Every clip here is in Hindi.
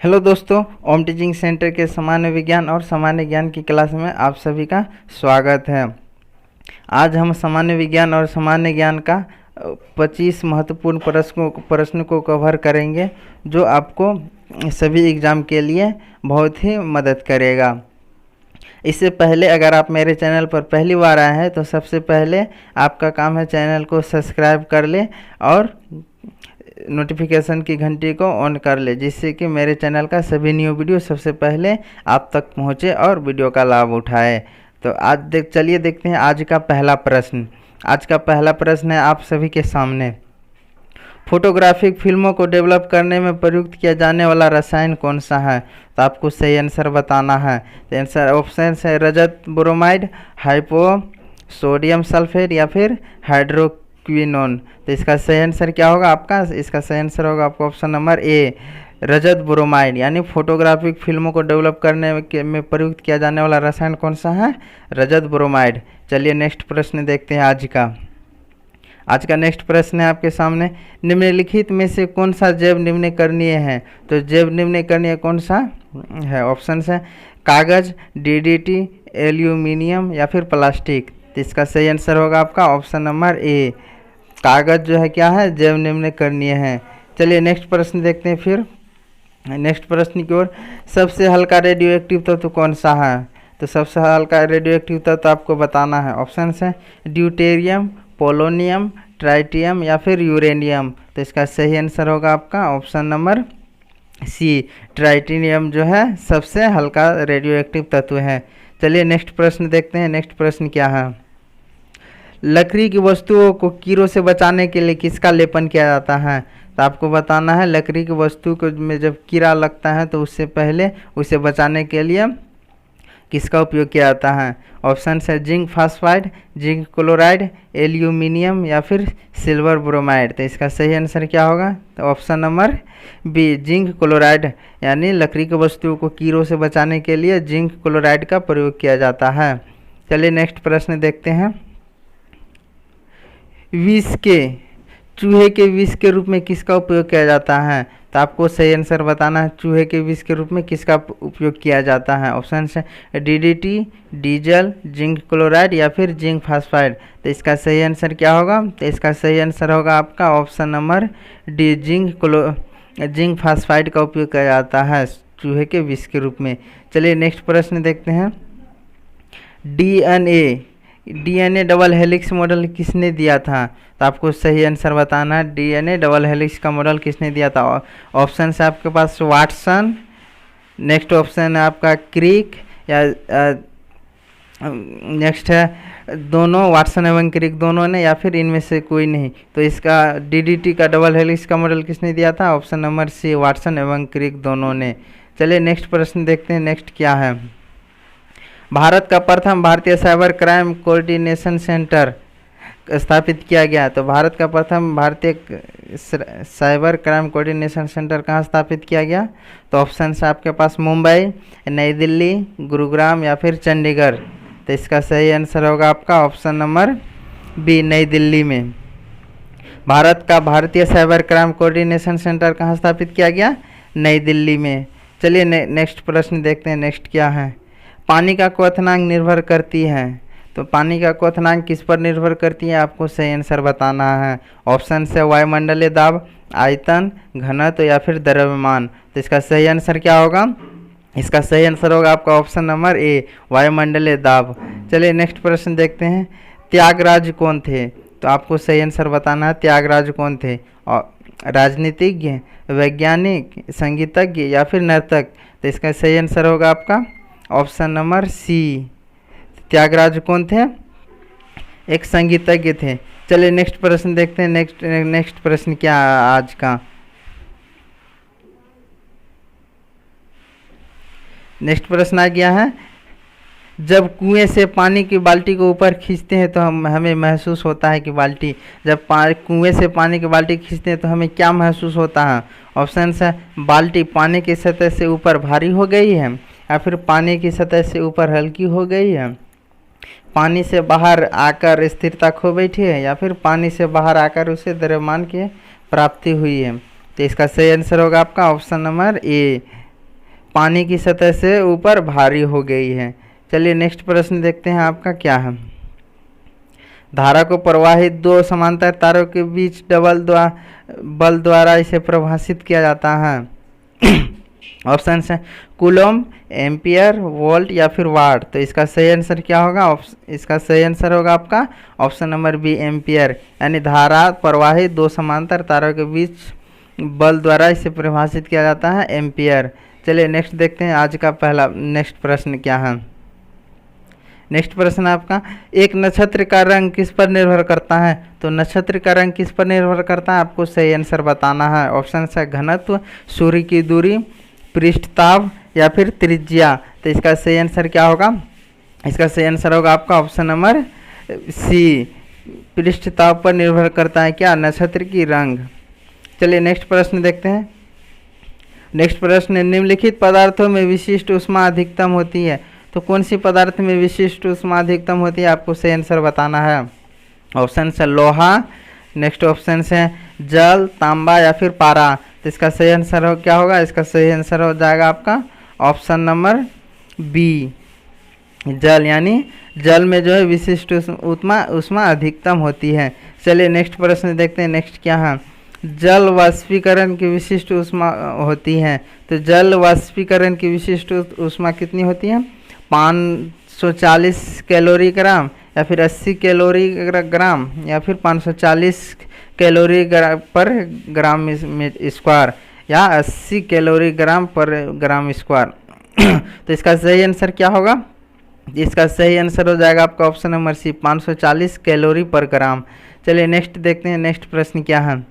हेलो दोस्तों, ओम टीचिंग सेंटर के सामान्य विज्ञान और सामान्य ज्ञान की क्लास में आप सभी का स्वागत है। आज हम सामान्य विज्ञान और सामान्य ज्ञान का 25 महत्वपूर्ण प्रश्न को कवर करेंगे, जो आपको सभी एग्ज़ाम के लिए बहुत ही मदद करेगा। इससे पहले अगर आप मेरे चैनल पर पहली बार आए हैं तो सबसे पहले आपका काम है चैनल को सब्सक्राइब कर ले और नोटिफिकेशन की घंटी को ऑन कर ले, जिससे कि मेरे चैनल का सभी न्यू वीडियो सबसे पहले आप तक पहुंचे और वीडियो का लाभ उठाए। तो आज चलिए देखते हैं आज का पहला प्रश्न। आज का पहला प्रश्न है आप सभी के सामने, फोटोग्राफिक फिल्मों को डेवलप करने में प्रयुक्त किया जाने वाला रसायन कौन सा है? तो आपको सही आंसर बताना है। तो आंसर ऑप्शन है रजत ब्रोमाइड, हाइपो सोडियम सल्फेट या फिर हाइड्रोक्विनोन। तो इसका सही आंसर क्या होगा आपका? इसका सही आंसर होगा आपका option number A, Rajat bromide. यानी फोटोग्राफिक फिल्मों को डेवलप करने में प्रयुक्त किया जाने वाला रसायन कौन सा है? रजत ब्रोमाइड। चलिए नेक्स्ट प्रश्न देखते हैं आज का नेक्स्ट प्रश्न है आपके सामने, निम्नलिखित में से कौन सा जैव निम्नकरणीय है? तो जैव निम्नकरणीय कौन सा है? ऑप्शन है कागज, डीडीटी, एल्यूमिनियम या फिर प्लास्टिक। तो इसका सही आंसर होगा आपका ऑप्शन नंबर ए, कागज जो है क्या है? जैव निम्नकरणीय है। चलिए नेक्स्ट प्रश्न देखते हैं फिर नेक्स्ट प्रश्न की ओर, सबसे हल्का रेडियो एक्टिव तत्व कौन सा है? तो सबसे हल्का रेडियो एक्टिव तत्व आपको बताना है। ऑप्शन है ड्यूटेरियम, पोलोनियम, ट्राइटियम या फिर यूरेनियम। तो इसका सही आंसर होगा आपका ऑप्शन नंबर सी, ट्राइटियम जो है सबसे हल्का रेडियो एक्टिव तत्व है। चलिए नेक्स्ट प्रश्न देखते हैं। नेक्स्ट प्रश्न क्या है, लकड़ी की वस्तुओं को कीड़ों से बचाने के लिए किसका लेपन किया जाता है? तो आपको बताना है लकड़ी की वस्तु को में जब कीड़ा लगता है तो उससे पहले उसे बचाने के लिए किसका उपयोग किया जाता है? ऑप्शन है zinc phosphide, zinc chloride, aluminium या फिर सिल्वर ब्रोमाइड। तो इसका सही आंसर क्या होगा? तो option number B, zinc chloride. यानी लकड़ी की वस्तुओं को कीड़ों से बचाने के लिए जिंक क्लोराइड का प्रयोग किया जाता है। चलिए नेक्स्ट प्रश्न देखते हैं, विष के चूहे के विष के रूप में किसका उपयोग किया जाता है? तो आपको सही आंसर बताना है, चूहे के विष के रूप में किसका उपयोग किया जाता है? ऑप्शन है डीडीटी, डीजल, जिंक क्लोराइड या फिर जिंक फास्फाइड। तो इसका सही आंसर क्या होगा? तो इसका सही आंसर होगा आपका option number D, zinc phosphide का उपयोग किया जाता है चूहे के विष के रूप में। चलिए नेक्स्ट प्रश्न देखते हैं, डीएनए डबल हेलिक्स मॉडल किसने दिया था? तो आपको सही आंसर बताना है, डीएनए डबल हेलिक्स का मॉडल किसने दिया था? ऑप्शन है आपके पास वाटसन, नेक्स्ट ऑप्शन है आपका क्रिक या नेक्स्ट है दोनों, वाटसन एवं क्रिक दोनों ने या फिर इनमें से कोई नहीं। तो इसका डीडीटी का डबल हेलिक्स का मॉडल किसने दिया था? ऑप्शन नंबर सी, वाटसन एवं क्रिक दोनों ने। चलिए नेक्स्ट प्रश्न देखते हैं। नेक्स्ट क्या है, भारत का प्रथम भारतीय साइबर क्राइम कोऑर्डिनेशन सेंटर स्थापित किया गया। तो भारत का प्रथम भारतीय साइबर क्राइम कोऑर्डिनेशन सेंटर कहाँ स्थापित किया गया? तो ऑप्शन है आपके पास मुंबई, नई दिल्ली, गुरुग्राम या फिर चंडीगढ़। तो इसका सही आंसर होगा आपका ऑप्शन नंबर बी, नई दिल्ली में। भारत का भारतीय साइबर क्राइम कोऑर्डिनेशन सेंटर कहाँ स्थापित किया गया? नई दिल्ली में। चलिए नेक्स्ट प्रश्न देखते हैं। नेक्स्ट क्या है, पानी का क्वथनांक निर्भर करती है। तो पानी का क्वथनांक किस पर निर्भर करती है? आपको सही आंसर बताना है। ऑप्शन से वायुमंडलीय दाब, आयतन, घनत्व या फिर द्रव्यमान। तो इसका सही आंसर क्या होगा? इसका सही आंसर होगा आपका ऑप्शन नंबर ए, वायुमंडलीय दाब। चलिए नेक्स्ट प्रश्न देखते हैं, त्यागराज कौन थे? तो आपको सही आंसर बताना है, त्यागराज कौन थे? राजनीतिज्ञ, वैज्ञानिक, संगीतज्ञ या फिर नर्तक। तो इसका सही आंसर होगा आपका ऑप्शन नंबर सी, त्यागराज कौन थे? एक संगीतज्ञ थे। चलिए नेक्स्ट प्रश्न देखते हैं। नेक्स्ट प्रश्न क्या है आज का? नेक्स्ट प्रश्न आ गया है, जब कुएं से पानी की बाल्टी को ऊपर खींचते हैं तो हमें महसूस होता है कि बाल्टी, जब कुएं से पानी की बाल्टी खींचते हैं तो हमें क्या महसूस होता है? ऑप्शन है बाल्टी पानी की सतह से ऊपर भारी हो गई है या फिर पानी की सतह से ऊपर हल्की हो गई है, पानी से बाहर आकर स्थिरता खो बैठी है या फिर पानी से बाहर आकर उसे द्रव्यमान की प्राप्ति हुई है। तो इसका सही आंसर होगा आपका ऑप्शन नंबर ए, पानी की सतह से ऊपर भारी हो गई है। चलिए नेक्स्ट प्रश्न देखते हैं आपका क्या है। धारा को प्रवाहित दो समांतर तारों के बीच बल द्वारा इसे परिभाषित किया जाता है। ऑप्शन है कूलम, एम्पियर, वोल्ट या फिर वाट। तो इसका सही आंसर क्या होगा? इसका सही आंसर होगा आपका ऑप्शन नंबर बी, एम्पियर। यानी धारा प्रवाहित दो समांतर तारों के बीच बल द्वारा इसे परिभाषित किया जाता है, एम्पियर। चलिए नेक्स्ट देखते हैं आज का पहला नेक्स्ट प्रश्न क्या है। नेक्स्ट प्रश्न आपका, एक नक्षत्र का रंग किस पर निर्भर करता है? तो नक्षत्र का रंग किस पर निर्भर करता है, आपको सही आंसर बताना है। ऑप्शन है घनत्व, सूर्य की दूरी, पृष्ठताप या फिर त्रिज्या। तो इसका सही आंसर क्या होगा? इसका सही आंसर होगा आपका ऑप्शन नंबर सी, पृष्ठताप पर निर्भर करता है क्या? नक्षत्र की रंग। चलिए नेक्स्ट प्रश्न देखते हैं। नेक्स्ट प्रश्न, निम्नलिखित पदार्थों में विशिष्ट ऊष्मा अधिकतम होती है। तो कौन सी पदार्थ में विशिष्ट ऊष्मा अधिकतम होती है, आपको सही आंसर बताना है। ऑप्शन है लोहा, नेक्स्ट ऑप्शन है जल, तांबा या फिर पारा। तो इसका सही आंसर हो क्या होगा? इसका सही आंसर हो जाएगा आपका ऑप्शन नंबर बी, जल। यानी जल में जो है विशिष्ट ऊष्मा अधिकतम होती है। चलिए नेक्स्ट प्रश्न देखते हैं। नेक्स्ट क्या है? जल वाष्पीकरण की विशिष्ट ऊष्मा होती है। तो जल वाष्पीकरण की विशिष्ट ऊष्मा कितनी होती है? 540 कैलोरी ग्राम या फिर 80 कैलोरी ग्राम या फिर 540 कैलोरी पर ग्राम स्क्वायर या 80 कैलोरी ग्राम पर ग्राम स्क्वायर। तो इसका सही आंसर क्या होगा? इसका सही आंसर हो जाएगा आपका ऑप्शन नंबर सी, 540 कैलोरी पर ग्राम। चलिए नेक्स्ट देखते हैं। नेक्स्ट प्रश्न क्या है?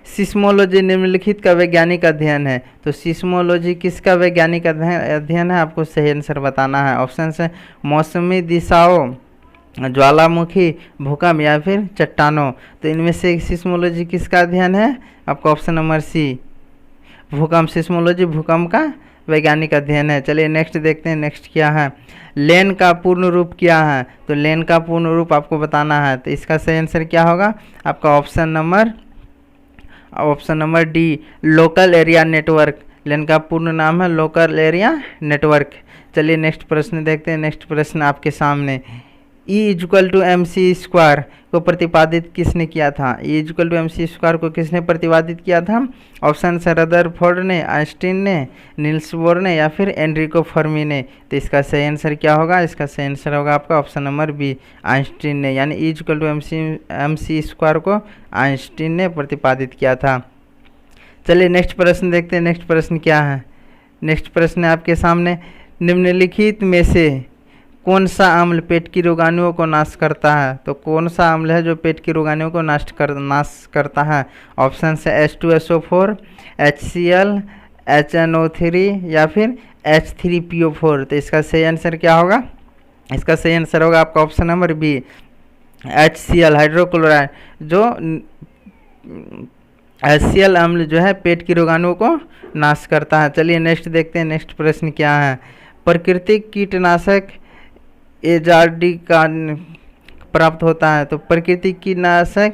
सिस्मोलॉजी निम्नलिखित का वैज्ञानिक अध्ययन है। तो सिस्मोलॉजी किसका वैज्ञानिक अध्ययन है, आपको सही आंसर बताना है। ऑप्शन है मौसमी दिशाओं, ज्वालामुखी, भूकंप या फिर चट्टानों। तो इनमें से सिस्मोलॉजी किसका अध्ययन है, आपका ऑप्शन नंबर सी, भूकंप। सिस्मोलॉजी भूकंप का वैज्ञानिक अध्ययन है। चलिए नेक्स्ट देखते हैं। नेक्स्ट क्या है? लेन का पूर्ण रूप क्या है? तो लेन का पूर्ण रूप आपको बताना है। तो इसका सही आंसर क्या होगा? आपका option number D, local area network. LAN का पूर्ण नाम है लोकल एरिया नेटवर्क। चलिए नेक्स्ट प्रश्न देखते हैं। नेक्स्ट प्रश्न आपके सामने, E=mc² को प्रतिपादित किसने किया था? E=mc² को किसने प्रतिपादित किया था? ऑप्शन है रदरफोर्ड ने, आइंस्टीन ने, नील्स बोर ने या फिर एनरिको फर्मी ने। तो इसका सही आंसर क्या होगा? इसका सही आंसर होगा आपका ऑप्शन नंबर बी, आइंस्टीन ने। यानी E=mc² को आइंस्टीन ने प्रतिपादित किया था। चलिए नेक्स्ट प्रश्न देखते हैं। नेक्स्ट प्रश्न क्या है? नेक्स्ट प्रश्न है आपके सामने, निम्नलिखित में से कौन सा अम्ल पेट की रोगाणुओं को नाश करता है? तो कौन सा अम्ल है जो पेट की रोगाणुओं को नाश करता है? ऑप्शन है H2SO4, HCl, HNO3 या फिर H3PO4। तो इसका सही आंसर क्या होगा? इसका सही आंसर होगा आपका option number B, HCl, hydrochloride. जो HCl अम्ल जो है पेट की रोगाणुओं को नाश करता है। चलिए नेक्स्ट देखते हैं। नेक्स्ट प्रश्न क्या है? प्राकृतिक कीटनाशक एजार्डी का प्राप्त होता है। तो प्राकृतिक कीटनाशक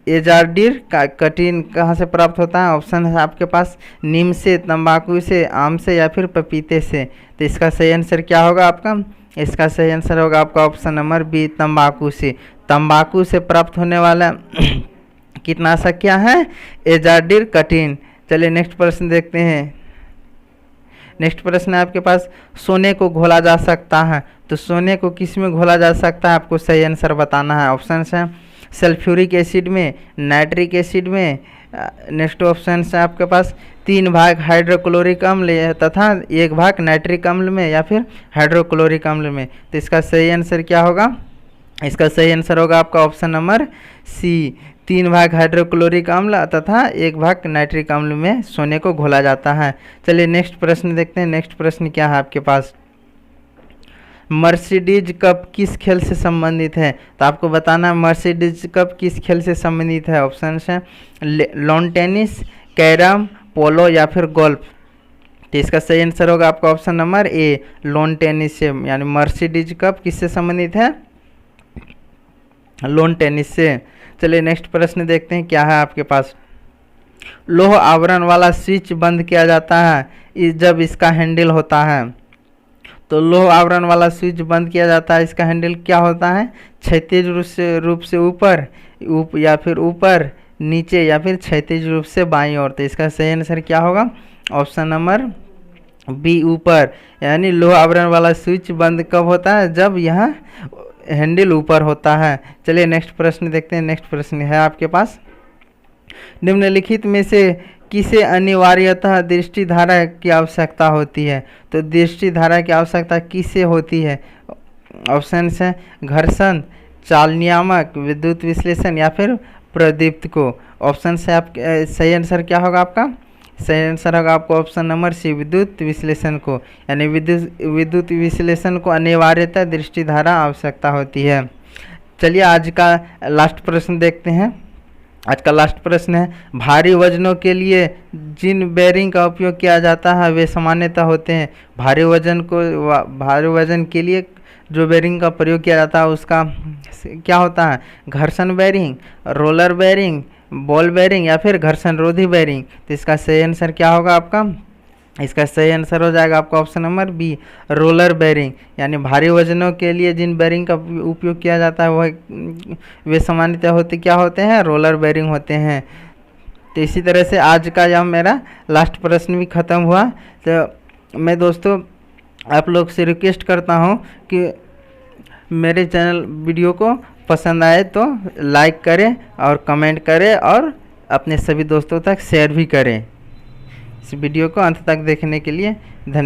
एजार्डीर का कटिन कहाँ से प्राप्त होता है? ऑप्शन है आपके पास नीम से, तंबाकू से, आम से या फिर पपीते से। तो इसका सही आंसर क्या होगा आपका? इसका सही आंसर होगा आपका ऑप्शन नंबर बी, तंबाकू से। तंबाकू से प्राप्त होने वाला कीटनाशक क्या है? एजार्डीर कटिन। चलिए नेक्स्ट प्रश्न देखते हैं। नेक्स्ट प्रश्न है आपके पास, सोने को घोला जा सकता है। तो सोने को किस में घोला जा सकता है, आपको सही आंसर बताना है। ऑप्शन है सल्फ्यूरिक एसिड में, नाइट्रिक एसिड में। नेक्स्ट ऑप्शन है आपके पास 3 भाग हाइड्रोक्लोरिक अम्ल तथा 1 भाग नाइट्रिक अम्ल में या फिर हाइड्रोक्लोरिक अम्ल में। तो इसका सही आंसर क्या होगा? इसका सही आंसर होगा आपका ऑप्शन नंबर सी, 3 भाग हाइड्रोक्लोरिक अम्ल तथा 1 भाग नाइट्रिक अम्ल में सोने को घोला जाता है। चलिए नेक्स्ट प्रश्न देखते हैं। नेक्स्ट प्रश्न क्या है आपके पास? मर्सिडीज कप किस खेल से संबंधित है? तो आपको बताना है मर्सिडीज कप किस खेल से संबंधित है। ऑप्शन है लॉन टेनिस, कैरम, पोलो या फिर गोल्फ। तो इसका सही आंसर होगा आपका option number A, lawn tennis से। यानी मर्सिडीज कप किससे संबंधित है? लॉन टेनिस से। चलिए नेक्स्ट प्रश्न देखते हैं क्या है आपके पास? लोह आवरण वाला स्विच बंद किया जाता है जब इसका हैंडल होता है। तो लोह आवरण वाला स्विच बंद किया जाता है, इसका हैंडल क्या होता है? क्षैतिज रूप से ऊपर या फिर ऊपर, नीचे या फिर क्षैतिज रूप से बाईं ओर। तो इसका सही आंसर क्या होगा? ऑप्शन नंबर बी, ऊपर। यानी लोह आवरण वाला स्विच बंद कब होता है? जब यह हैंडल ऊपर होता है। चलिए नेक्स्ट प्रश्न देखते हैं। नेक्स्ट प्रश्न है आपके पास, निम्नलिखित में से किसे अनिवार्यतः दृष्टि धारा की आवश्यकता होती है? तो दृष्टि धारा की आवश्यकता किसे होती है? ऑप्शन है घर्षण, चाल नियामक, विद्युत विश्लेषण या फिर प्रदीप्त को। ऑप्शन से आप सही आंसर क्या होगा आपका? सही आंसर होगा आपको ऑप्शन नंबर सी, विद्युत विश्लेषण को। यानी विद्युत विश्लेषण को अनिवार्यतः दृष्टि धारा आवश्यकता होती है। चलिए आज का लास्ट प्रश्न देखते हैं। आज का लास्ट प्रश्न है, भारी वजनों के लिए जिन बेरिंग का उपयोग किया जाता है वे सामान्यतः होते हैं। भारी वजन के लिए जो बेरिंग का प्रयोग किया जाता है उसका क्या होता है? घर्षण bearing, roller bearing, ball bearing या फिर घर्षण रोधी बेरिंग। तो इसका सही आंसर क्या होगा आपका? इसका सही आंसर हो जाएगा आपका option number B, roller bearing. यानी भारी वजनों के लिए जिन बेरिंग का उपयोग किया जाता है वह वे सामान्यतः क्या होते हैं? रोलर बेरिंग होते हैं। तो इसी तरह से आज का यह मेरा लास्ट प्रश्न भी ख़त्म हुआ। तो मैं दोस्तों आप लोग से रिक्वेस्ट करता हूँ कि मेरे चैनल वीडियो को पसंद आए तो लाइक करें और कमेंट करें और अपने सभी दोस्तों तक शेयर भी करें। इस वीडियो को अंत तक देखने के लिए धन्यवाद।